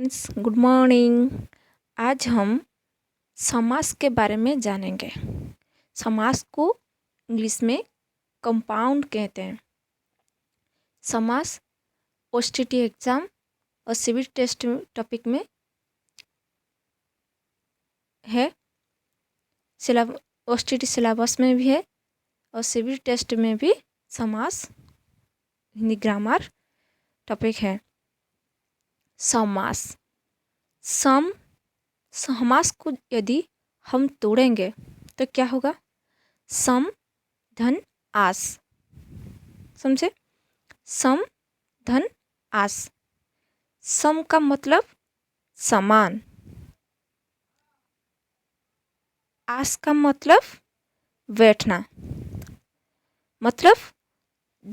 Friends, good morning. आज हम समास के बारे में जानेंगे। समास को इंग्लिश में कंपाउंड कहते हैं। समास ओएसटीटी एग्ज़ाम और सिविल टेस्ट टॉपिक में है। ओएसटीटी सिलेबस में भी है और सिविल टेस्ट में भी समास हिंदी ग्रामर टॉपिक है। समास समास को यदि हम तोड़ेंगे तो क्या होगा? सम धन आस। समझे? सम धन आस। सम का मतलब समान, आस का मतलब बैठना। मतलब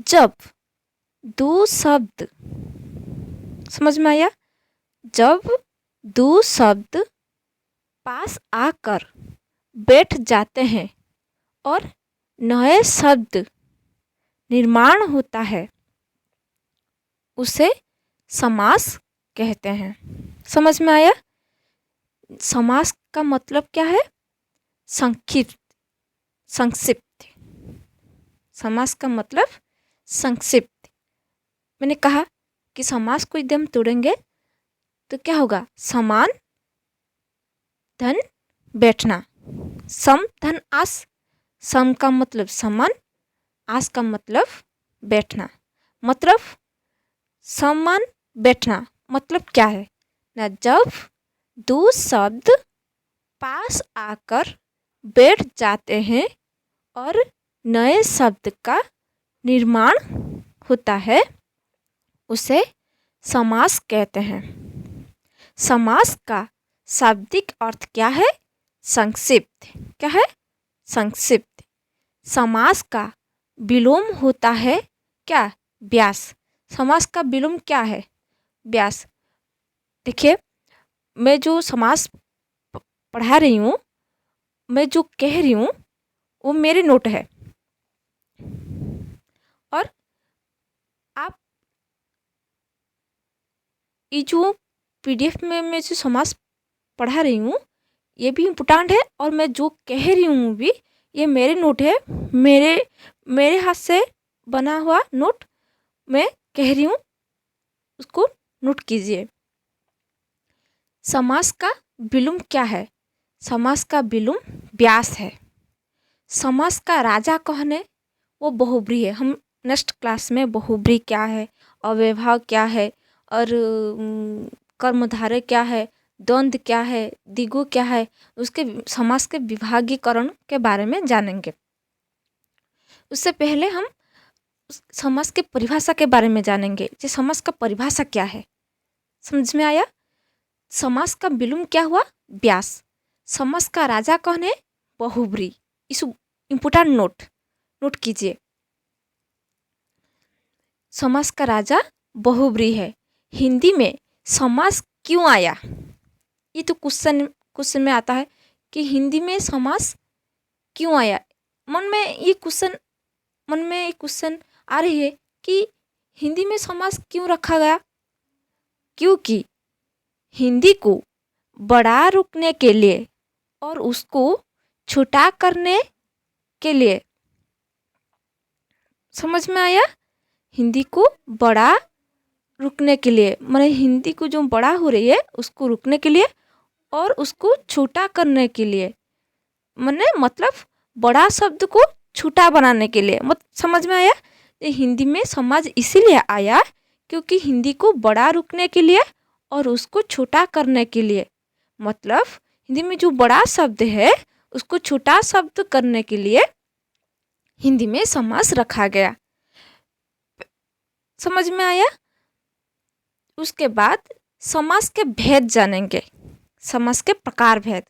जब दो शब्द, समझ में आया? जब दो शब्द पास आकर बैठ जाते हैं और नए शब्द निर्माण होता है, उसे समास कहते हैं। समझ में आया? समास का मतलब क्या है? संक्षिप्त, संक्षिप्त। समास का मतलब संक्षिप्त। मैंने कहा कि समास को यदि हम तोड़ेंगे तो क्या होगा? समान धन बैठना। सम धन आस। सम का मतलब समान, आस का मतलब बैठना। मतलब समान बैठना मतलब क्या है ना? जब दो शब्द पास आकर बैठ जाते हैं और नए शब्द का निर्माण होता है, उसे समास कहते हैं। समास का शाब्दिक अर्थ क्या है? संक्षिप्त। क्या है? संक्षिप्त। समास का विलोम होता है क्या? व्यास। समास का विलोम क्या है? व्यास। देखिए, मैं जो समास पढ़ा रही हूँ, मैं जो कह रही हूँ, वो मेरे नोट है और आप ये जो पीडीएफ में मैं जो समास पढ़ा रही हूँ, ये भी इम्पोर्टेंट है और मैं जो कह रही हूँ भी, ये मेरे नोट है। मेरे हाथ से बना हुआ नोट मैं कह रही हूँ, उसको नोट कीजिए। समास का विलोम क्या है? समास का विलोम व्यास है। समास का राजा कौन है? वो बहुब्री है। हम नेक्स्ट क्लास में बहुब्री क्या है, अव्ययभाव क्या है और कर्मधारय क्या है, द्वंद्व क्या है, द्विगु क्या है, उसके समास के विभागीकरण के बारे में जानेंगे। उससे पहले हम समास के परिभाषा के बारे में जानेंगे। कि समास का परिभाषा क्या है? समझ में आया? समास का विलोम क्या हुआ? व्यास। समास का राजा कौन है? बहुब्री। इस इम्पोर्टेंट नोट कीजिए। समास का राजा बहुब्री है। हिंदी में समास क्यों आया? ये तो क्वेश्चन में आता है कि हिंदी में समास क्यों आया। मन में ये क्वेश्चन आ रही है कि हिंदी में समास क्यों रखा गया? क्योंकि हिंदी को बड़ा रुकने के लिए और उसको छोटा करने के लिए। समझ में आया? हिंदी को बड़ा रुकने के लिए, माने हिंदी को जो बड़ा हो रही है उसको रुकने के लिए और उसको छोटा करने के लिए, माने मतलब बड़ा शब्द को छोटा बनाने के लिए। समझ में आया? ये हिंदी में समास इसीलिए आया क्योंकि हिंदी को बड़ा रुकने के लिए और उसको छोटा करने के लिए। मतलब हिंदी में जो बड़ा शब्द है उसको छोटा शब्द करने के लिए हिंदी में समास रखा गया। समझ में आया? उसके बाद समास के भेद जानेंगे। समास के प्रकार भेद।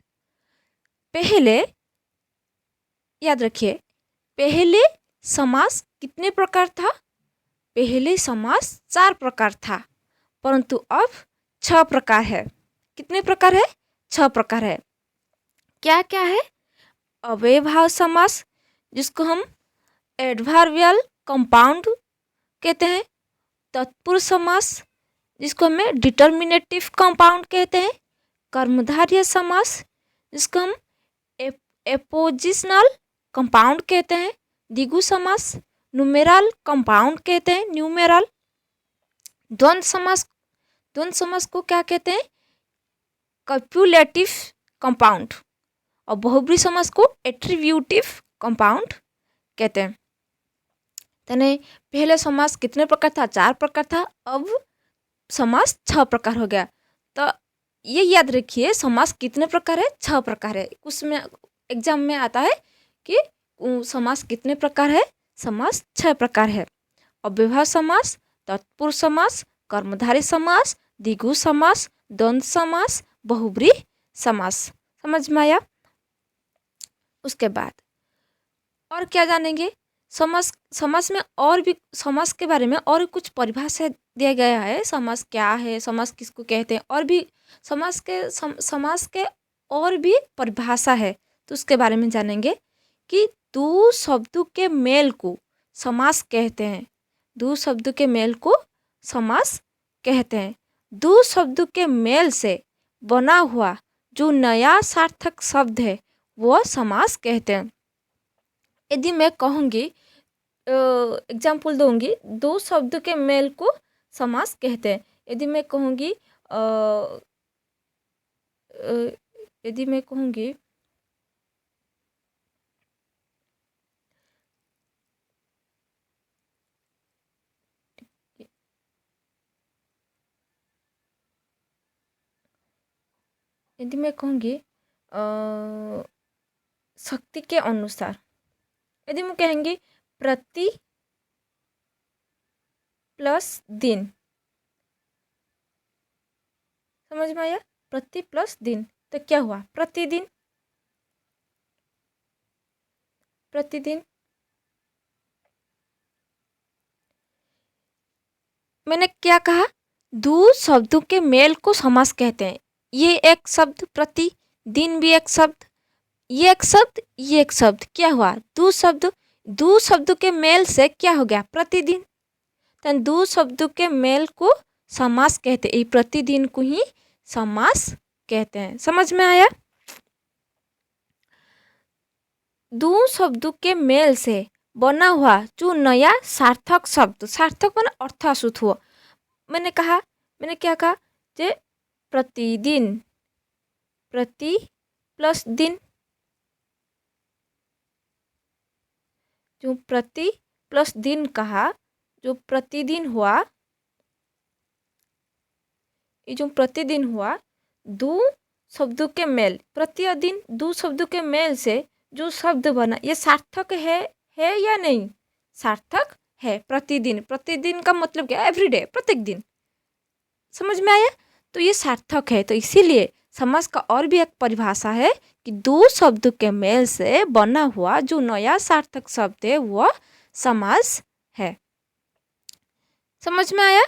पहले याद रखिए, पहले समास कितने प्रकार था? पहले समास 4 प्रकार था, परंतु अब 6 प्रकार है। कितने प्रकार है? 6 प्रकार है। क्या क्या है? अव्ययभाव समास, जिसको हम एडवर्बियल कंपाउंड कहते हैं। तत्पुरुष समास, जिसको हमें डिटर्मिनेटिव कंपाउंड कहते हैं, कर्मधारय समास जिसको हम एपोजिशनल कंपाउंड कहते हैं, द्विगु समास न्यूमेरल कंपाउंड कहते हैं, न्यूमेरल द्वंद्व समास को क्या कहते हैं, कॉप्युलेटिव कंपाउंड, और बहुब्री समास को एट्रीब्यूटिव कंपाउंड कहते हैं। तने पहले समास कितने प्रकार था, 4 प्रकार था, अब समास 6 प्रकार हो गया। तो ये याद रखिए समास कितने प्रकार है, 6 प्रकार है। उसमें एग्जाम में आता है कि समास कितने प्रकार है, समास 6 प्रकार है। अव्ययभाव समास, तत्पुरुष समास, कर्मधारय समास, द्विगु समास, द्वंद्व समास, बहुब्रीहि समास। समझ में आया? उसके बाद और क्या जानेंगे, समास में और भी, समास के बारे में और कुछ परिभाषा दिया गया है, समास क्या है, समास किसको कहते हैं, और भी समास के और भी परिभाषा है, तो उसके बारे में जानेंगे कि दो शब्दों के मेल को समास कहते हैं। दो शब्दों के मेल को समास कहते हैं। दो शब्दों के मेल से बना हुआ जो नया सार्थक शब्द है वो समास कहते हैं। यदि मैं कहूँगी, एग्जाम्पल दूंगी, दो शब्दों के मेल को समास कहते हैं। यदि मैं कहूँगी यदि मैं कहूँगी यदि मैं कहूँगी शक्ति के अनुसार, यदि मैं कहेंगे प्रति प्लस दिन, समझ में आया? प्रति प्लस दिन, तो क्या हुआ, प्रतिदिन। प्रतिदिन मैंने क्या कहा, दो शब्दों के मेल को समास कहते हैं। ये एक शब्द प्रति, दिन भी एक शब्द, ये एक शब्द, ये एक शब्द, क्या हुआ, दो शब्दों के मेल से क्या हो गया, प्रतिदिन। तो दो शब्दों के मेल को समास कहते हैं। प्रतिदिन को ही समास कहते हैं। समझ में आया? दो शब्दों के मेल से बना हुआ जो नया सार्थक शब्द, सार्थक माने अर्थाशुद्ध हुआ। मैंने क्या कहा, जे प्रतिदिन, प्रति प्लस दिन, जो प्रति प्लस दिन कहा, जो प्रतिदिन हुआ, ये जो प्रतिदिन हुआ, दो शब्दों के मेल, प्रतिदिन दो शब्दों के मेल से जो शब्द बना, ये सार्थक है या नहीं? सार्थक है। प्रतिदिन, प्रतिदिन का मतलब क्या, एवरीडे, प्रत्येक दिन। समझ में आया? तो ये सार्थक है। तो इसीलिए समास का और भी एक परिभाषा है कि दो शब्दों के मेल से बना हुआ जो नया सार्थक शब्द है वह समास है। समझ में आया?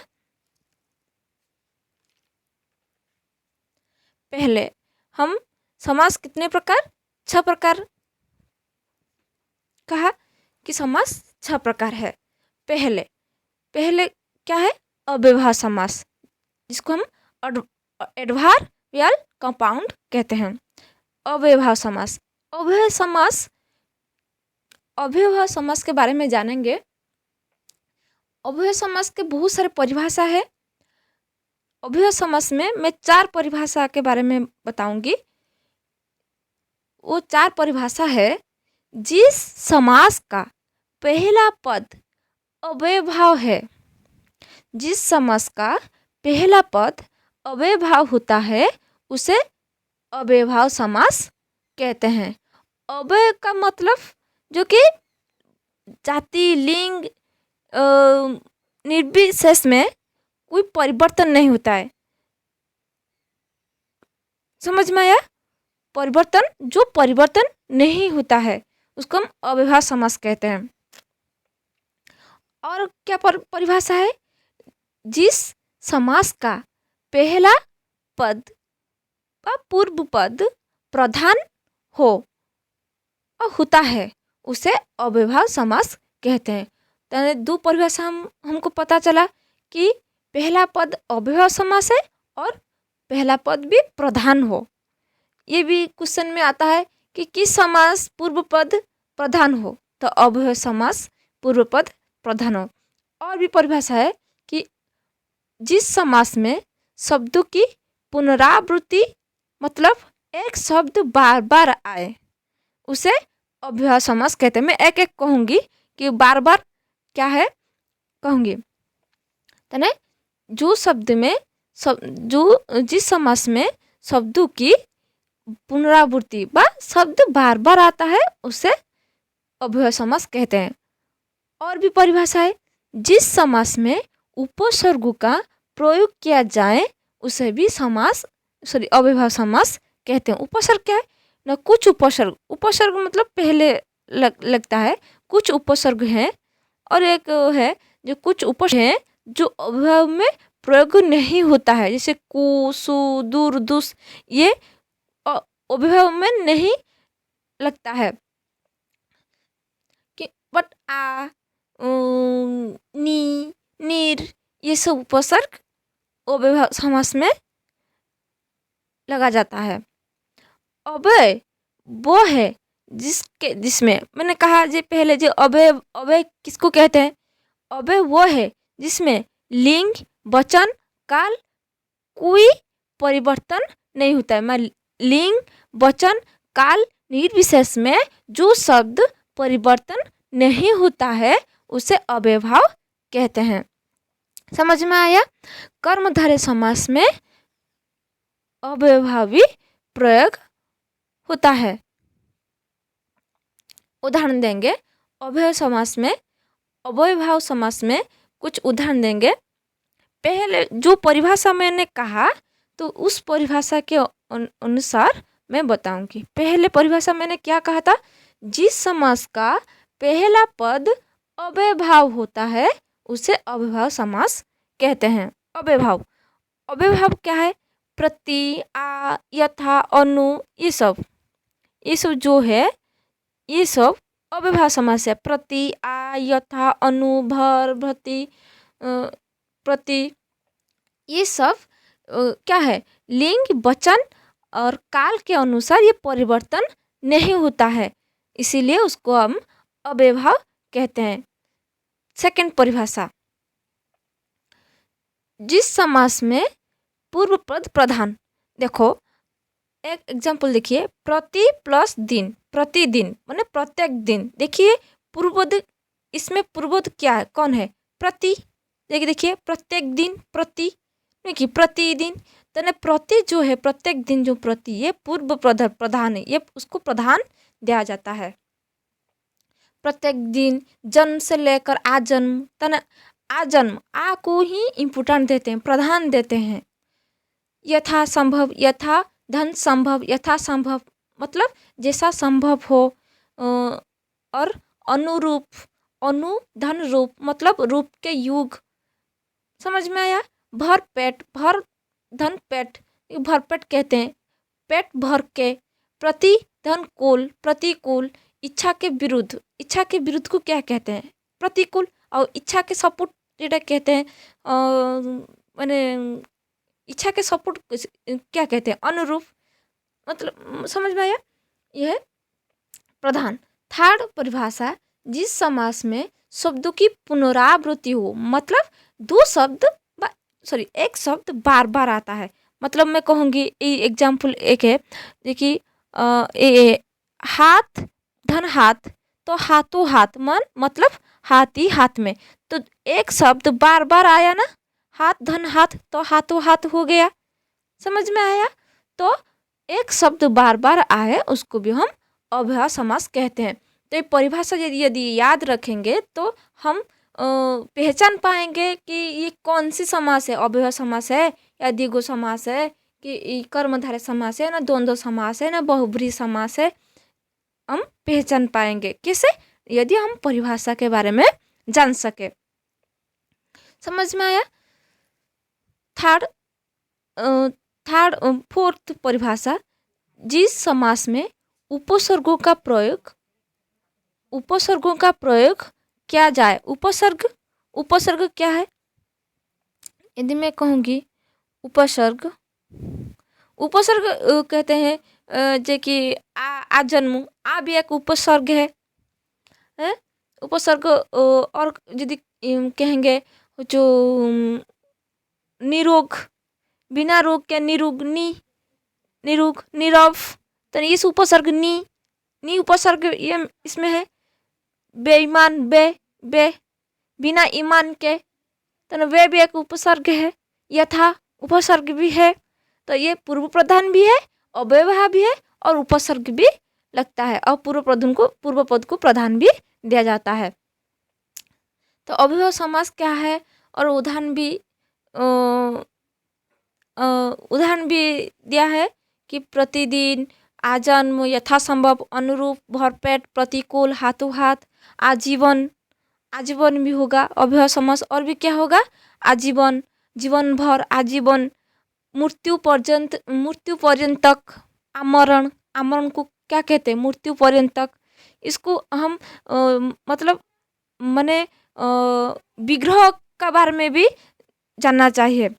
पहले हम समास कितने प्रकार, 6 प्रकार कहा कि समास 6 प्रकार है। पहले क्या है, अव्ययभाव समास, जिसको हम एडवर्बियल कंपाउंड कहते हैं। अव्ययभाव समास, अव्ययभाव समास के बारे में जानेंगे। अव्ययभाव समास के बहुत सारे परिभाषा है। अव्ययभाव समास में मैं 4 परिभाषा के बारे में बताऊंगी। वो 4 परिभाषा है, जिस समास का पहला पद अव्ययभाव है, जिस समास का पहला पद अव्ययभाव होता है उसे अव्ययभाव समास कहते हैं। अव्यय का मतलब जो कि जाति, लिंग, निर्विशेष में कोई परिवर्तन नहीं होता है। समझ में आया? जो परिवर्तन नहीं होता है उसको हम अव्ययभाव समास कहते हैं। और क्या परिभाषा है, जिस समास का पहला पद व पूर्व पद प्रधान होता है उसे अव्ययभाव समास कहते हैं। तो दो परिभाषा हमको पता चला कि पहला पद अव्यय समास है और पहला पद भी प्रधान हो। ये भी क्वेश्चन में आता है कि किस समास पूर्व पद प्रधान हो, तो अव्यय समास पूर्व पद प्रधान हो। और भी परिभाषा है कि जिस समास में शब्दों की पुनरावृत्ति, मतलब एक शब्द बार बार आए, उसे अव्यय समास कहते हैं। मैं एक एक कहूँगी कि बार बार क्या है कहूँगी। तने जो शब्द में जो जिस समास में शब्दों की पुनरावृत्ति व शब्द बार बार आता है उसे अव्यय समास कहते हैं। और भी परिभाषा है, जिस समास में उपसर्गों का प्रयोग किया जाए उसे भी अव्यय समास कहते हैं। उपसर्ग क्या है ना, कुछ उपसर्ग मतलब पहले लगता है, कुछ उपसर्ग हैं, और एक है जो कुछ उपसर्ग हैं जो अव्यय में प्रयोग नहीं होता है, जैसे कु, सु, दूर, दुस, ये अव्यय में नहीं लगता है। कि बट आ, नी, नीर, ये सब उपसर्ग अव्यय समास में लगा जाता है। अव्यय वो है जिसमें मैंने कहा जी पहले, जो अव्यय किसको कहते हैं, अव्यय वो है जिसमें लिंग, वचन, काल कोई परिवर्तन नहीं होता है। मैं लिंग, वचन, काल, निर्विशेष में जो शब्द परिवर्तन नहीं होता है उसे अव्ययभाव कहते हैं। समझ में आया। कर्मधारय समास में अव्ययभावी प्रयोग होता है। उदाहरण देंगे अव्यय समास में, अव्ययभाव समास में कुछ उदाहरण देंगे। पहले जो परिभाषा मैंने कहा तो उस परिभाषा के अनुसार मैं बताऊंगी। पहले परिभाषा मैंने क्या कहा था, जिस समास का पहला पद अव्ययभाव होता है उसे अव्ययभाव समास कहते हैं। अव्ययभाव क्या है, प्रति, आ, यथा, अनु, ये सब जो है ये सब अव्ययभाव समास है। प्रति, आ, यथा, अनु, भर, भति, प्रति, ये सब क्या है, लिंग, वचन और काल के अनुसार ये परिवर्तन नहीं होता है, इसीलिए उसको हम अव्ययभाव कहते हैं। सेकंड परिभाषा, जिस समास में पूर्व पद प्रधान। देखो एक एग्जाम्पल देखिए, प्रति प्लस दिन, प्रतिदिन माने प्रत्येक दिन। देखिए पूर्वोद, इसमें पूर्वोद क्या है, कौन है, प्रति। देखिए प्रत्येक दिन, प्रति, देखिए प्रतिदिन, तो प्रति जो है प्रत्येक दिन जो प्रति, ये पूर्व प्रधान है, ये उसको प्रधान दिया जाता है। प्रत्येक दिन, जन्म से लेकर आजन्म, तने आजन्म, आ को ही इम्पोर्टेंट देते हैं, प्रधान देते हैं। यथा संभव, यथा धन संभव, यथा संभव मतलब जैसा संभव हो। और अनुरूप, अनु धन रूप मतलब रूप के युग। समझ में आया। भर पेट, भर धन पेट, भरपेट कहते हैं, पेट भर के। प्रति धन कुल, प्रतिकूल, इच्छा के विरुद्ध, इच्छा के विरुद्ध को क्या कहते हैं, प्रतिकूल। और इच्छा के सपोर्ट जेटा कहते हैं, माने इच्छा के सपोर्ट क्या कहते हैं, अनुरूप। मतलब समझ में आया। यह प्रधान। थर्ड परिभाषा, जिस समास में शब्दों की पुनरावृत्ति हो, मतलब दो शब्द एक शब्द बार बार आता है। मतलब मैं कहूँगी, एग्जाम्पल एक है, देखिए हाथ धन हाथ, तो हाथों हाथ, मतलब हाथ ही हाथ में। तो एक शब्द बार बार आया ना, हाथ धन हाथ, तो हाथों हाथ हो गया। समझ में आया। तो एक शब्द बार बार आए उसको भी हम अव्यय समास कहते हैं। तो ये परिभाषा यदि याद रखेंगे तो हम पहचान पाएंगे कि ये कौन सी समास है, अव्यय समास है या द्विगु समास है, कि कर्मधारय समास है ना द्वंद्व समास है ना बहुब्रीहि समास है। हम पहचान पाएंगे कैसे, यदि हम परिभाषा के बारे में जान सके। समझ में आया। फोर्थ परिभाषा, जिस समास में उपसर्गों का प्रयोग किया जाए। उपसर्ग क्या है, यदि मैं कहूँगी उपसर्ग, उपसर्ग कहते हैं जे कि आ जन्म, आ भी एक उपसर्ग है। उपसर्ग और यदि कहेंगे जो निरोग, बिना रोग के निरुग, निरुग, नीरव, तो इस उपसर्ग नी उपसर्ग ये इसमें है। बेईमान, बे, बिना ईमान के, तो वे भी एक उपसर्ग है। यथा उपसर्ग भी है। तो ये पूर्व प्रधान भी है, अव्ययभाव भी है और उपसर्ग भी लगता है और पूर्व पद को प्रधान भी दिया जाता है। तो अव्ययभाव समास क्या है और उदाहरण भी दिया है कि प्रतिदिन, आजन्म, यथासंभव, अनुरूप, भरपेट, प्रतिकूल, हाथों हाथ, आजीवन, आजीवन भी होगा अव्ययभाव समास। और भी क्या होगा? आजीवन, जीवन भर, आजीवन, मृत्यु पर्यंत तक, आमरण, आमरण को क्या कहते हैं? मृत्यु पर्यंत तक। इसको हम मतलब मने विग्रह का बारे में भी जानना चाहिए।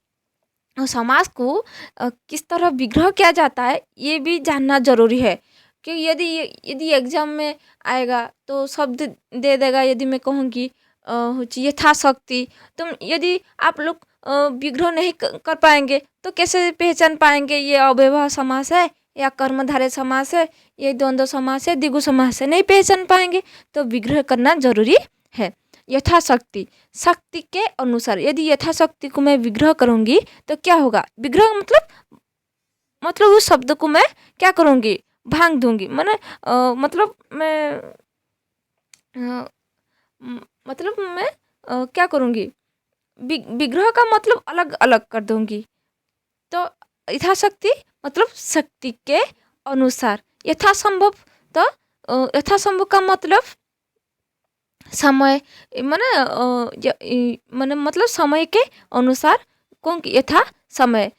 समास को किस तरह विग्रह किया जाता है ये भी जानना जरूरी है। कि यदि एग्जाम में आएगा तो शब्द दे देगा। यदि मैं कहूँगी यथाशक्ति, तो यदि आप लोग विग्रह नहीं कर पाएंगे तो कैसे पहचान पाएंगे ये अव्ययभाव समास है या कर्मधारय समास है, ये द्वंद्व समास है, द्विगु समास है? नहीं पहचान पाएंगे, तो विग्रह करना जरूरी है। यथाशक्ति, शक्ति के अनुसार। यदि यथाशक्ति को मैं विग्रह करूँगी तो क्या होगा? विग्रह मतलब उस शब्द को मैं क्या करूँगी? भांग दूंगी। मतलब मैं क्या करूँगी? विग्रह का मतलब अलग अलग कर दूंगी। तो यथाशक्ति मतलब शक्ति के अनुसार। यथासंभव, तो यथासंभव का मतलब समय, मतलब समय के अनुसार, कौन यथा समय।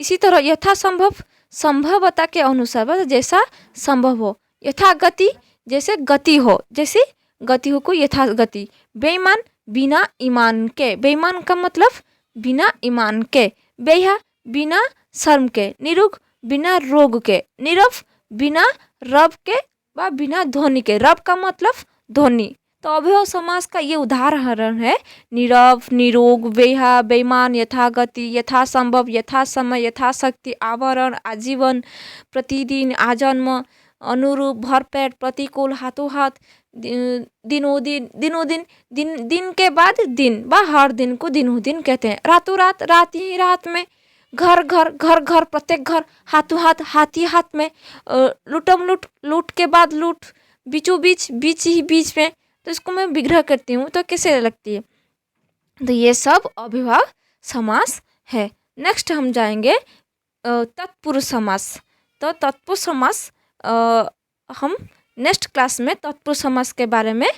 इसी तरह यथासंभव संभवता के अनुसार, बस जैसा संभव हो। यथा गति, जैसे गति हो, जैसी गति हो को यथा गति। बेईमान, बिना ईमान के, बेईमान का मतलब बिना ईमान के। बेहा, बिना शर्म के। निरुग, बिना रोग के। नीरव, बिना रब के व बिना ध्वनि के। रब का मतलब ध्वनि। तो अव्ययभाव समास का ये उदाहरण है। नीरव, निरोग, बेहा, बेईमान, यथागति, यथासंभव, यथासमय, यथाशक्ति, आवरण, आजीवन, प्रतिदिन, आजन्म, अनुरूप, भरपेट, प्रतिकूल, हाथों हाथ, दिनों दिन, दिन के बाद दिन व हर दिन को दिनों दिन कहते हैं। रातों रात, रात ही रात में। घर घर, घर घर, प्रत्येक घर। हाथों हाथ, हाथ ही हाथ में। लूटम लूट, लूट के बाद लूट। बीचों बीच, बीच ही बीच में। तो इसको मैं विग्रह करती हूँ तो कैसे लगती है? तो ये सब अव्ययभाव समास है। नेक्स्ट हम जाएंगे तत्पुरुष समास। तो तत्पुरुष समास हम नेक्स्ट क्लास में तत्पुरुष समास के बारे में